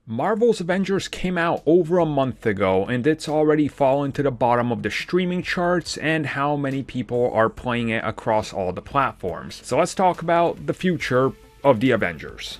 Marvel's Avengers came out over a month ago, and it's already fallen to the bottom of the streaming charts and how many people are playing it across all the platforms. So let's talk about the future of the Avengers.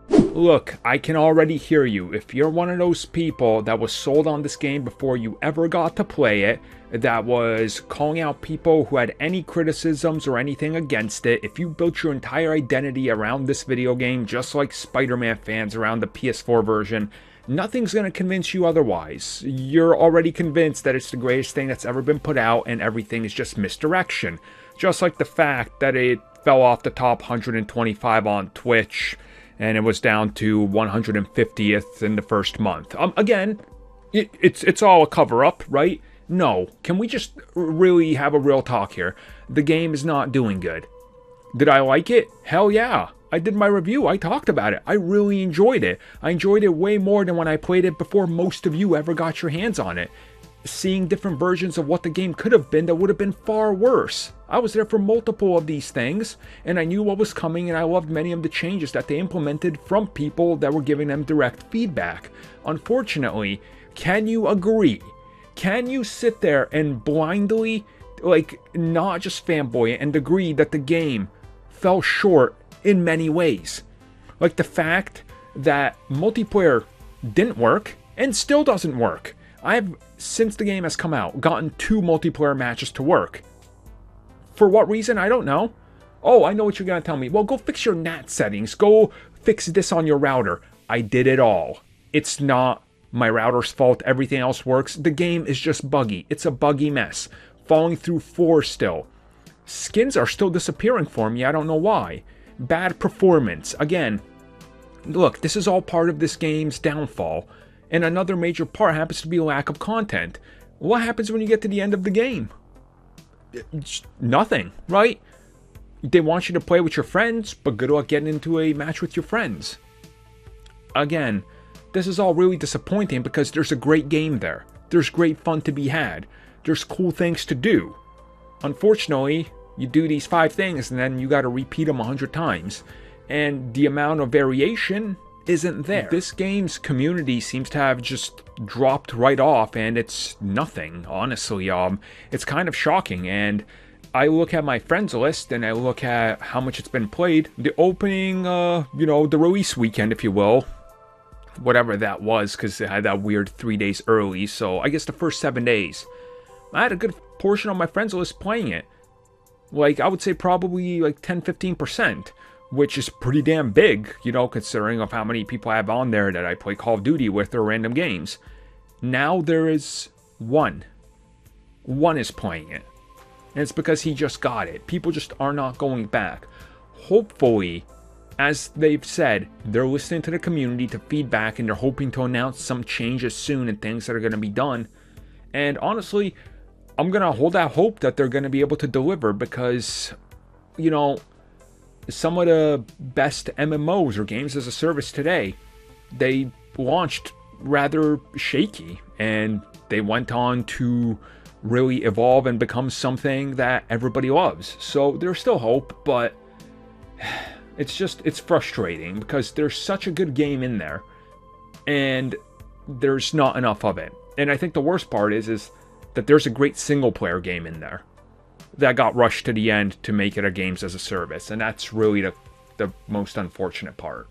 Look, I can already hear you. If you're one of those people that was sold on this game before you ever got to play it, that was calling out people who had any criticisms or anything against it, if you built your entire identity around this video game, just like Spider-Man fans around the PS4 version, nothing's going to convince you otherwise. You're already convinced that it's the greatest thing that's ever been put out and everything is just misdirection. Just like the fact that it fell off the top 125 on Twitch and it was down to 150th in the first month. Again, it's all a cover-up, right? No. Can we just really have a real talk here? The game is not doing good. Did I like it? Hell yeah. I did my review. I talked about it. I really enjoyed it. I enjoyed it way more than when I played it before most of you ever got your hands on it. Seeing different versions of what the game could have been that would have been far worse. I was there for multiple of these things, and I knew what was coming, and I loved many of the changes that they implemented from people that were giving them direct feedback. Unfortunately, can you agree? Can you sit there and blindly, not just fanboy it and agree that the game fell short in many ways? Like the fact that multiplayer didn't work and still doesn't work. I've, since the game has come out, gotten 2 multiplayer matches to work. For what reason? I don't know. Oh, I know what you're going to tell me. Well, go fix your NAT settings. Go fix this on your router. I did it all. It's not my router's fault. Everything else works. The game is just buggy. It's a buggy mess. Falling through floors still. Skins are still disappearing for me. I don't know why. Bad performance. Again, look, this is all part of this game's downfall. And another major part happens to be lack of content. What happens when you get to the end of the game? Nothing, right? They want you to play with your friends, but good luck getting into a match with your friends. Again, this is all really disappointing because there's a great game there. There's great fun to be had. There's cool things to do. Unfortunately, you do these 5 things and then you got to repeat them 100 times. And the amount of variation isn't there. This game's community seems to have just dropped right off, and it's nothing, honestly. It's kind of shocking, and I look at my friends list, and I look at how much it's been played. The opening, the release weekend, if you will, whatever that was, because it had that weird 3 days early, so I guess the first 7 days, I had a good portion of my friends list playing it. I would say probably 10-15%. Which is pretty damn big, considering of how many people I have on there that I play Call of Duty with or random games. Now there is one. One is playing it. And it's because he just got it. People just are not going back. Hopefully, as they've said, they're listening to the community to feedback and they're hoping to announce some changes soon and things that are going to be done. And honestly, I'm going to hold out hope that they're going to be able to deliver because, some of the best MMOs or games as a service today, they launched rather shaky and they went on to really evolve and become something that everybody loves. So there's still hope, but it's frustrating because there's such a good game in there and there's not enough of it. And I think the worst part is that there's a great single player game in there that got rushed to the end to make it a games as a service, and that's really the most unfortunate part.